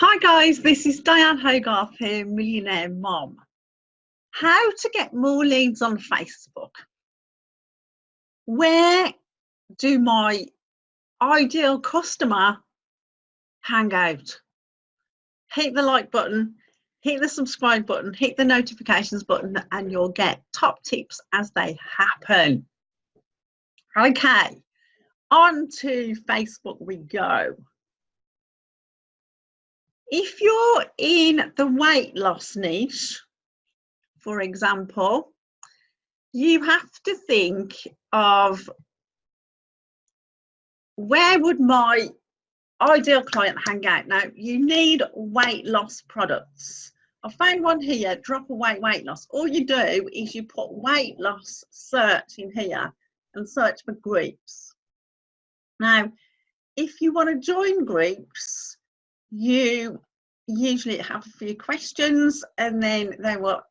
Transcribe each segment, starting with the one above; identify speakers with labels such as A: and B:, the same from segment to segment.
A: Hi guys, this is Diane Hogarth here, Millionaire Mom. How to get more leads on Facebook. Where do my ideal customer hang out? Hit the like button, hit the subscribe button, hit the notifications button, and you'll get top tips as they happen. Okay, on to Facebook we go. If you're in the weight loss niche, for example, you have to think of where would my ideal client hang out. Now, you need weight loss products. I found one here, drop away weight loss. All you do is you put weight loss search in here and search for groups. Now, if you want to join groups, you usually have a few questions and then they will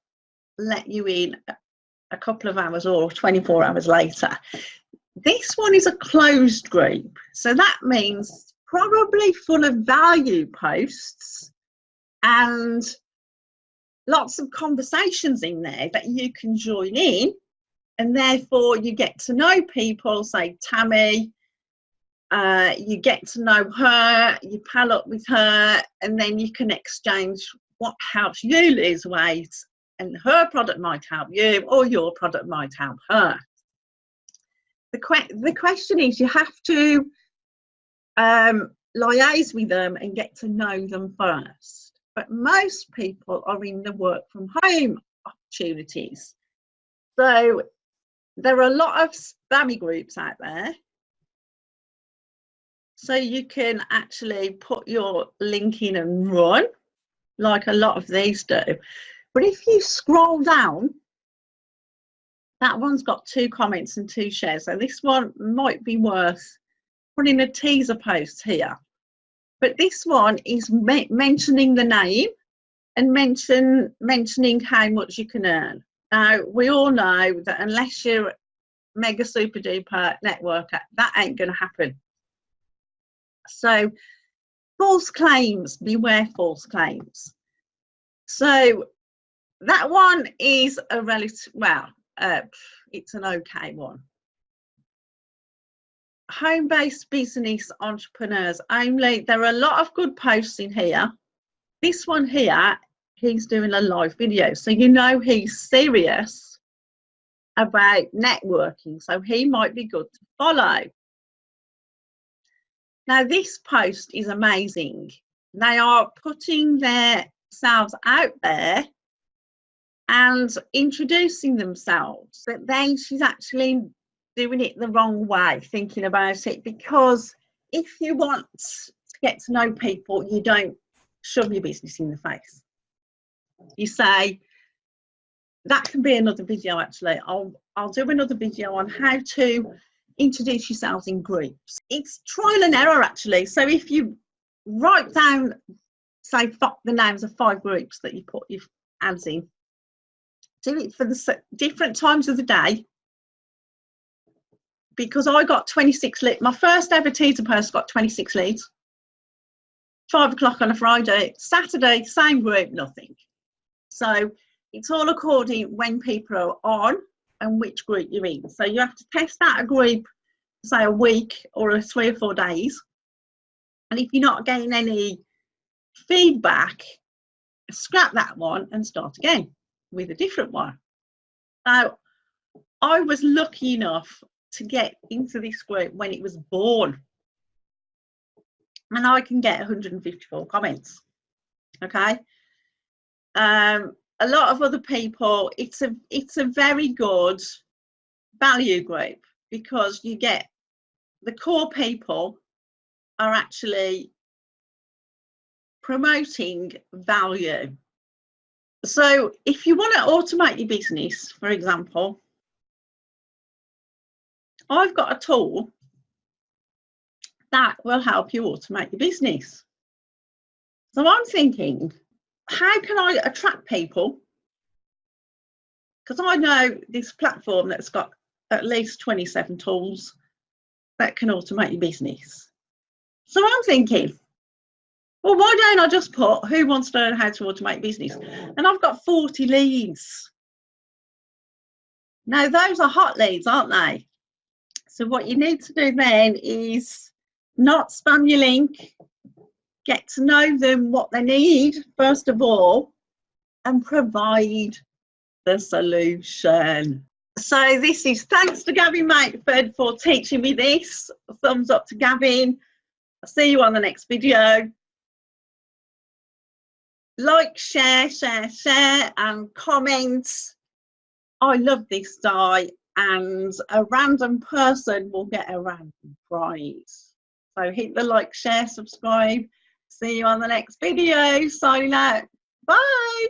A: let you in a couple of hours or 24 hours later. This one is a closed group, so that means probably full of value posts and lots of conversations in there that you can join in, and therefore you get to know people. Say Tammy, you get to know her, you pal up with her, and then you can exchange what helps you lose weight, and her product might help you or your product might help her. The question is, you have to liaise with them and get to know them first. But most people are in the work from home opportunities. So there are a lot of spammy groups out there. So you can actually put your link in and run, like a lot of these do. But if you scroll down, that one's got 2 comments and 2 shares. So this one might be worth putting a teaser post here. But this one is mentioning the name and mentioning how much you can earn. Now, we all know that unless you're mega super duper networker, that ain't going to happen. So false claims, beware false claims. So that one is a relative, well, it's an okay one. Home-based business entrepreneurs only. There are a lot of good posts in here. This one here, he's doing a live video, so you know he's serious about networking, so he might be good to follow. Now, this post is amazing. They are putting themselves out there and introducing themselves, but then she's actually doing it the wrong way, thinking about it, because if you want to get to know people, you don't shove your business in the face. You say, that can be another video actually. I'll do another video on how to introduce yourselves in groups. It's trial and error actually. So if you write down, say, the names of 5 groups that you put your ads in, do it for the different times of the day, because I got 26 leads. My first ever teaser post got 26 leads. 5 o'clock on a Friday. Saturday, same group, nothing. So it's all according when people are on and which group you're in. So you have to test out a group, say a week or 3 or 4 days. And if you're not getting any feedback, scrap that one and start again with a different one. Now, I was lucky enough to get into this group when it was born, and I can get 154 comments. Okay, a lot of other people, it's a very good value group, because you get the core people are actually promoting value. So if you want to automate your business, for example, I've got a tool that will help you automate your business. So I'm thinking, how can I attract people? Because I know this platform that's got at least 27 tools that can automate your business. So I'm thinking, Well, why don't I just put who wants to learn how to automate business? And I've got 40 leads. Now, those are hot leads, aren't they? So what you need to do then is not spam your link, get to know them, what they need, first of all, and provide the solution. So this is thanks to Gavin Makeford for teaching me this. Thumbs up to Gavin. I'll see you on the next video. Like, share, and comment. I love this die, and a random person will get a random prize. So hit the like, share, subscribe. See you on the next video. Signing out. Bye.